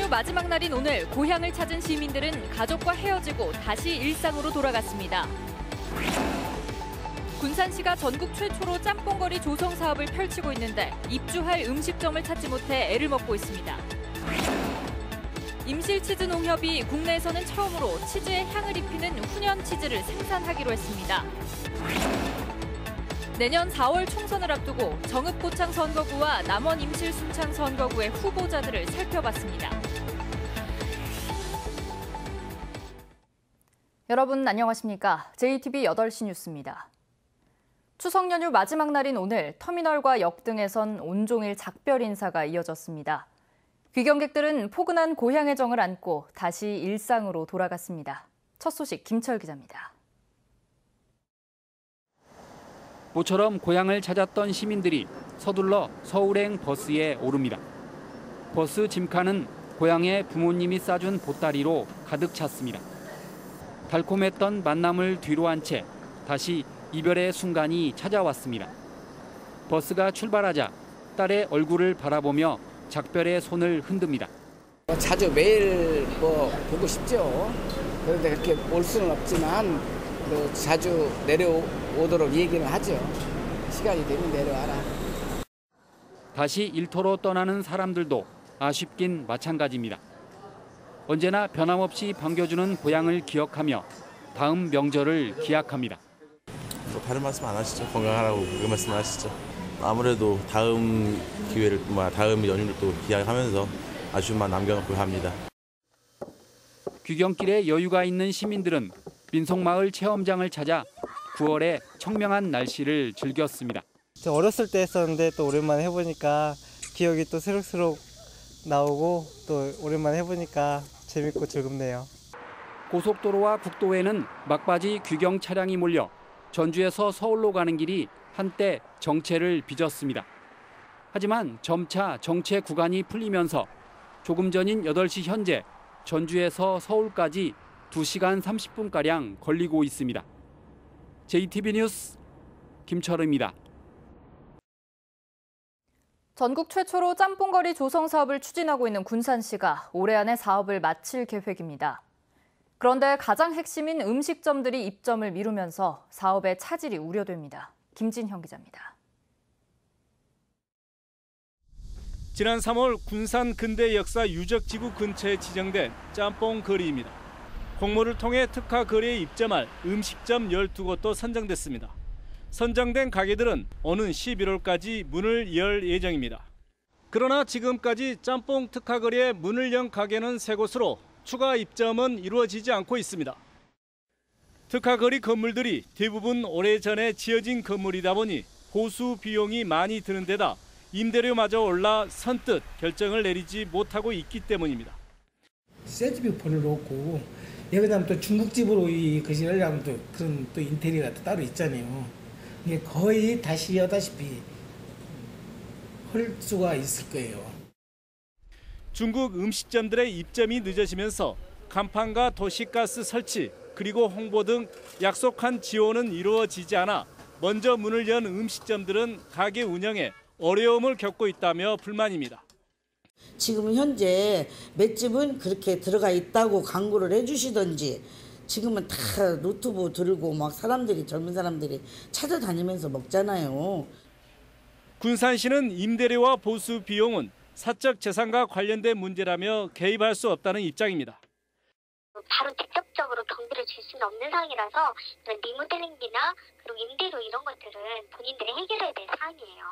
연휴 마지막 날인 오늘 고향을 찾은 시민들은 가족과 헤어지고 다시 일상으로 돌아갔습니다. 군산시가 전국 최초로 짬뽕거리 조성 사업을 펼치고 있는데 입주할 음식점을 찾지 못해 애를 먹고 있습니다. 임실치즈 농협이 국내에서는 처음으로 치즈에 향을 입히는 훈연 치즈를 생산하기로 했습니다. 내년 4월 총선을 앞두고 정읍고창 선거구와 남원 임실 순창 선거구의 후보자들을 살펴봤습니다. 여러분 안녕하십니까? JTB 8시 뉴스입니다. 추석 연휴 마지막 날인 오늘 터미널과 역 등에선 온종일 작별 인사가 이어졌습니다. 귀경객들은 포근한 고향의 정을 안고 다시 일상으로 돌아갔습니다. 첫 소식 김철 기자입니다. 모처럼 고향을 찾았던 시민들이 서둘러 서울행 버스에 오릅니다. 버스 짐칸은 고향에 부모님이 싸준 보따리로 가득 찼습니다. 달콤했던 만남을 뒤로 한 채 다시 이별의 순간이 찾아왔습니다. 버스가 출발하자 딸의 얼굴을 바라보며 작별의 손을 흔듭니다. 자주 매일 보고 싶죠. 그런데 그렇게 올 수는 없지만 자주 내려오도록 얘기는 하죠. 시간이 되면 내려와라. 다시 일터로 떠나는 사람들도 아쉽긴 마찬가지입니다. 언제나 변함없이 반겨주는 고향을 기억하며 다음 명절을 기약합니다. 다른 말씀 안 하시죠? 건강하라고 그 말씀 하시죠. 아무래도 다음 기회를 다음 연휴를 또 기약하면서 아쉬움만 남겨놓고 합니다. 귀경길에 여유가 있는 시민들은 민속마을 체험장을 찾아 9월의 청명한 날씨를 즐겼습니다. 저 어렸을 때 했었는데 또 오랜만에 해보니까 기억이 또 새록새록 나오고 또 오랜만에 해보니까 재밌고 즐겁네요. 고속도로와 국도에는 막바지 귀경 차량이 몰려 전주에서 서울로 가는 길이 한때 정체를 빚었습니다. 하지만 점차 정체 구간이 풀리면서 조금 전인 8시 현재 전주에서 서울까지 2시간 30분가량 걸리고 있습니다. JTB 뉴스 김철우입니다. 전국 최초로 짬뽕거리 조성 사업을 추진하고 있는 군산시가 올해 안에 사업을 마칠 계획입니다. 그런데 가장 핵심인 음식점들이 입점을 미루면서 사업의 차질이 우려됩니다. 김진형 기자입니다. 지난 3월 군산 근대 역사 유적지구 근처에 지정된 짬뽕 거리입니다. 공모를 통해 특화 거리에 입점할 음식점 12곳도 선정됐습니다. 선정된 가게들은 오는 11월까지 문을 열 예정입니다. 그러나 지금까지 짬뽕 특화 거리에 문을 연 가게는 3곳으로 추가 입점은 이루어지지 않고 있습니다. 특화 거리 건물들이 대부분 오래전에 지어진 건물이다 보니 보수 비용이 많이 드는 데다 임대료마저 올라 선뜻 결정을 내리지 못하고 있기 때문입니다. 새집에 보내놓고 여기다 또 중국집으로 이 거시를 하면 또 그런 또 인테리어가 또 따로 있잖아요. 이게 거의 다시 하다시피 할 수가 있을 거예요. 중국 음식점들의 입점이 늦어지면서 간판과 도시가스 설치 그리고 홍보 등 약속한 지원은 이루어지지 않아 먼저 문을 연 음식점들은 가게 운영에 어려움을 겪고 있다며 불만입니다. 지금은 현재 맷집은 그렇게 들어가 있다고 광고를 해주시던지 지금은 다 노트북 들고 막 젊은 사람들이 찾아다니면서 먹잖아요. 군산시는 임대료와 보수 비용은 사적 재산과 관련된 문제라며 개입할 수 없다는 입장입니다. 바로 직접적으로 경비를 줄 수는 없는 상황이라서 리모델링비나 그리고 임대료 이런 것들은 본인들이 해결해야 될 사안이에요.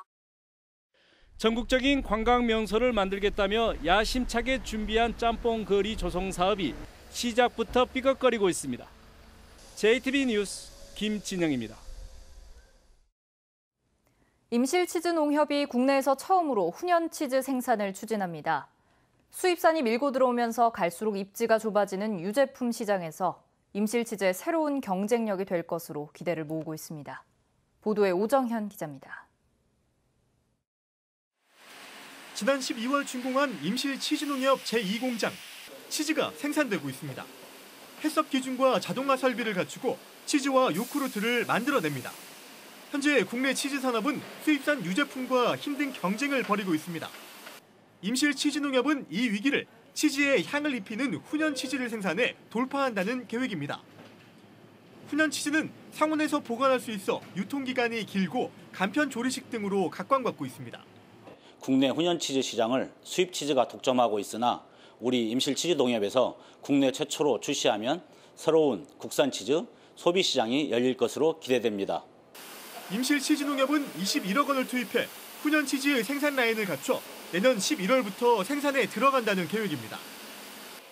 전국적인 관광 명소를 만들겠다며 야심차게 준비한 짬뽕 거리 조성 사업이 시작부터 삐걱거리고 있습니다. JTB 뉴스 김진영입니다. 임실치즈 농협이 국내에서 처음으로 훈연치즈 생산을 추진합니다. 수입산이 밀고 들어오면서 갈수록 입지가 좁아지는 유제품 시장에서 임실치즈의 새로운 경쟁력이 될 것으로 기대를 모으고 있습니다. 보도에 오정현 기자입니다. 지난 12월 준공한 임실치즈농협 제2공장. 치즈가 생산되고 있습니다. 해썹 기준과 자동화 설비를 갖추고 치즈와 요구르트를 만들어냅니다. 현재 국내 치즈 산업은 수입산 유제품과 힘든 경쟁을 벌이고 있습니다. 임실치즈농협은 이 위기를 치즈에 향을 입히는 훈연 치즈를 생산해 돌파한다는 계획입니다. 훈연 치즈는 상온에서 보관할 수 있어 유통기간이 길고 간편 조리식 등으로 각광받고 있습니다. 국내 훈연 치즈 시장을 수입 치즈가 독점하고 있으나 우리 임실치즈농협에서 국내 최초로 출시하면 새로운 국산 치즈 소비 시장이 열릴 것으로 기대됩니다. 임실치즈농협은 21억 원을 투입해 훈연 치즈 생산 라인을 갖춰 내년 11월부터 생산에 들어간다는 계획입니다.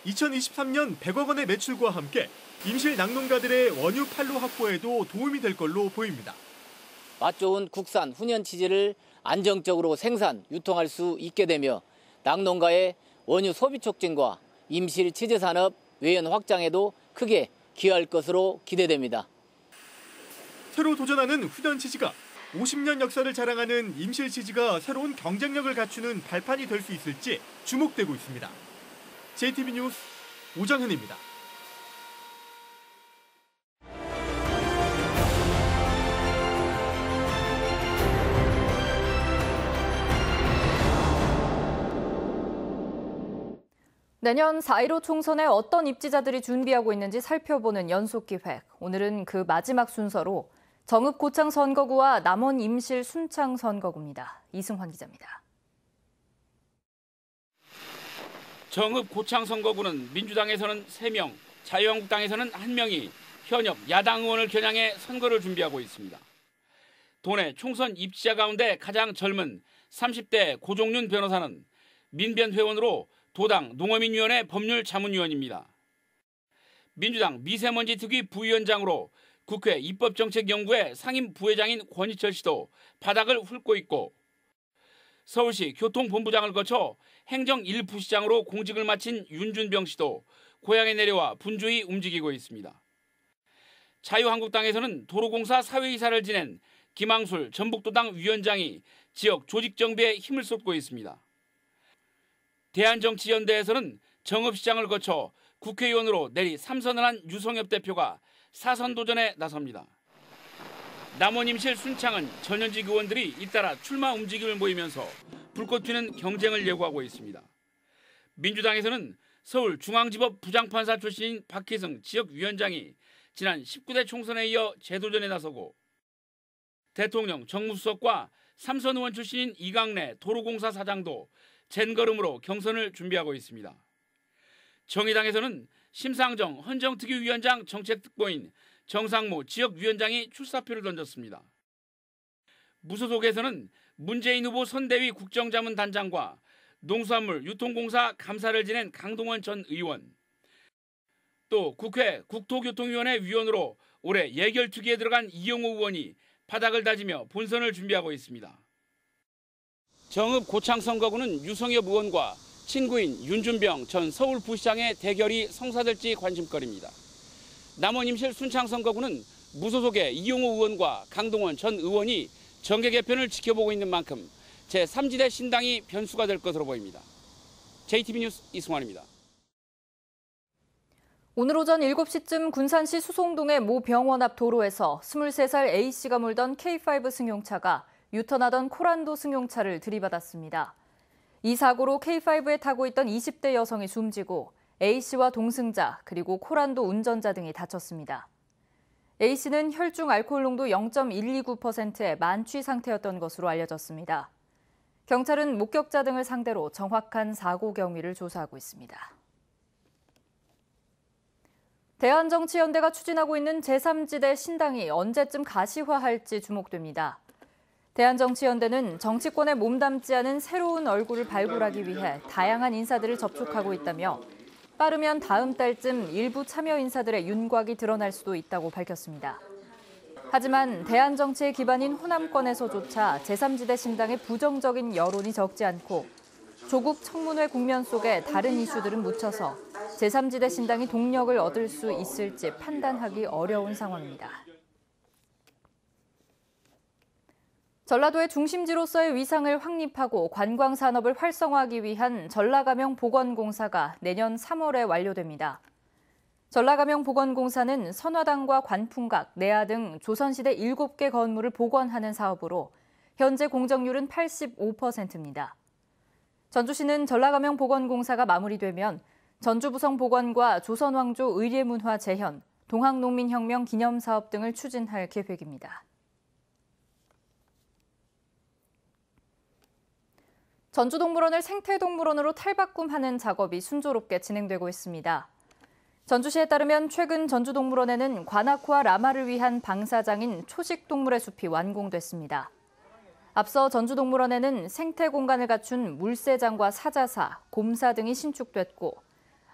2023년 100억 원의 매출과 함께 임실 낙농가들의 원유 판로 확보에도 도움이 될 걸로 보입니다. 맛 좋은 국산 훈연 치즈를 안정적으로 생산, 유통할 수 있게 되며 낙농가의 원유 소비 촉진과 임실 치즈 산업 외연 확장에도 크게 기여할 것으로 기대됩니다. 새로 도전하는 훈연 치즈가 50년 역사를 자랑하는 임실 치즈가 새로운 경쟁력을 갖추는 발판이 될 수 있을지 주목되고 있습니다. JTB 뉴스 오정현입니다. 내년 4.15 총선에 어떤 입지자들이 준비하고 있는지 살펴보는 연속기획. 오늘은 그 마지막 순서로 정읍 고창 선거구와 남원 임실 순창 선거구입니다. 이승환 기자입니다. 정읍 고창 선거구는 민주당에서는 3명, 자유한국당에서는 1명이 현역 야당 의원을 겨냥해 선거를 준비하고 있습니다. 도내 총선 입지자 가운데 가장 젊은 30대 고종륜 변호사는 민변회원으로 도당 농어민위원회 법률자문위원입니다. 민주당 미세먼지 특위 부위원장으로 국회 입법정책연구회 상임 부회장인 권희철 씨도 바닥을 훑고 있고 서울시 교통본부장을 거쳐 행정 1부시장으로 공직을 마친 윤준병 씨도 고향에 내려와 분주히 움직이고 있습니다. 자유한국당에서는 도로공사 사회이사를 지낸 김항술 전북도당 위원장이 지역 조직정비에 힘을 쏟고 있습니다. 대한정치연대에서는 정읍시장을 거쳐 국회의원으로 내리 3선을 한 유성엽 대표가 4선 도전에 나섭니다. 남원 임실 순창은 전현직 의원들이 잇따라 출마 움직임을 보이면서 불꽃 튀는 경쟁을 예고하고 있습니다. 민주당에서는 서울중앙지법 부장판사 출신인 박희승 지역위원장이 지난 19대 총선에 이어 재도전에 나서고 대통령 정무수석과 3선 의원 출신인 이강래 도로공사 사장도 젠걸음으로 경선을 준비하고 있습니다. 정의당에서는 심상정 헌정특위위원장 정책특보인 정상모 지역위원장이 출사표를 던졌습니다. 무소속에서는 문재인 후보 선대위 국정자문단장과 농수산물 유통공사 감사를 지낸 강동원 전 의원, 또 국회 국토교통위원회 위원으로 올해 예결특위에 들어간 이영호 의원이 바닥을 다지며 본선을 준비하고 있습니다. 정읍 고창 선거구는 유성엽 의원과 친구인 윤준병 전 서울부시장의 대결이 성사될지 관심거리입니다. 남원 임실 순창 선거구는 무소속의 이용호 의원과 강동원 전 의원이 정계 개편을 지켜보고 있는 만큼 제3지대 신당이 변수가 될 것으로 보입니다. JTB 뉴스 이승환입니다. 오늘 오전 7시쯤 군산시 수송동의 모 병원 앞 도로에서 23살 A씨가 몰던 K5 승용차가 유턴하던 코란도 승용차를 들이받았습니다. 이 사고로 K5에 타고 있던 20대 여성이 숨지고 A씨와 동승자 그리고 코란도 운전자 등이 다쳤습니다. A씨는 혈중 알코올 농도 0.129%의 만취 상태였던 것으로 알려졌습니다. 경찰은 목격자 등을 상대로 정확한 사고 경위를 조사하고 있습니다. 대한정치연대가 추진하고 있는 제3지대 신당이 언제쯤 가시화할지 주목됩니다. 대한정치연대는 정치권에 몸담지 않은 새로운 얼굴을 발굴하기 위해 다양한 인사들을 접촉하고 있다며 빠르면 다음 달쯤 일부 참여 인사들의 윤곽이 드러날 수도 있다고 밝혔습니다. 하지만 대한정치의 기반인 호남권에서조차 제3지대 신당의 부정적인 여론이 적지 않고 조국 청문회 국면 속에 다른 이슈들은 묻혀서 제3지대 신당이 동력을 얻을 수 있을지 판단하기 어려운 상황입니다. 전라도의 중심지로서의 위상을 확립하고 관광 산업을 활성화하기 위한 전라가명 복원공사가 내년 3월에 완료됩니다. 전라가명 복원공사는 선화당과 관풍각, 내화 등 조선시대 7개 건물을 복원하는 사업으로 현재 공정률은 85%입니다. 전주시는 전라감영보건공사가 마무리되면 전주부성보건과 조선왕조 의례문화 재현, 동학농민혁명 기념사업 등을 추진할 계획입니다. 전주동물원을 생태동물원으로 탈바꿈하는 작업이 순조롭게 진행되고 있습니다. 전주시에 따르면 최근 전주동물원에는 관악구와 라마를 위한 방사장인 초식동물의 숲이 완공됐습니다. 앞서 전주동물원에는 생태 공간을 갖춘 물새장과 사자사, 곰사 등이 신축됐고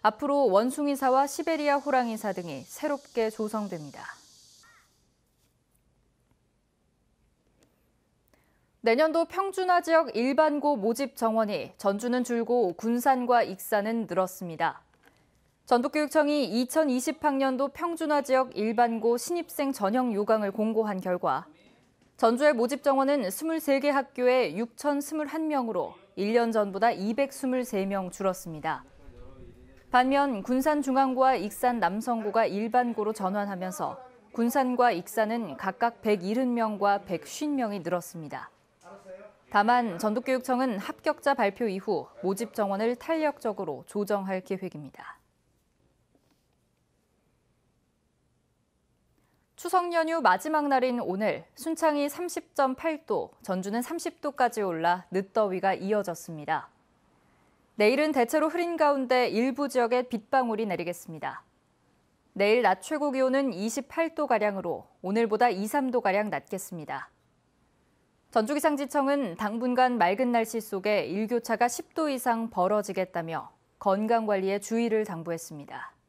앞으로 원숭이사와 시베리아 호랑이사 등이 새롭게 조성됩니다. 내년도 평준화 지역 일반고 모집 정원이 전주는 줄고 군산과 익산은 늘었습니다. 전북교육청이 2020학년도 평준화 지역 일반고 신입생 전형 요강을 공고한 결과 전주의 모집 정원은 23개 학교에 6,021명으로 1년 전보다 223명 줄었습니다. 반면 군산중앙고와 익산 남성고가 일반고로 전환하면서 군산과 익산은 각각 170명과 150명이 늘었습니다. 다만 전북교육청은 합격자 발표 이후 모집 정원을 탄력적으로 조정할 계획입니다. 추석 연휴 마지막 날인 오늘 순창이 30.8도, 전주는 30도까지 올라 늦더위가 이어졌습니다. 내일은 대체로 흐린 가운데 일부 지역에 빗방울이 내리겠습니다. 내일 낮 최고 기온은 28도가량으로 오늘보다 2, 3도가량 낮겠습니다. 전주기상지청은 당분간 맑은 날씨 속에 일교차가 10도 이상 벌어지겠다며 건강관리에 주의를 당부했습니다.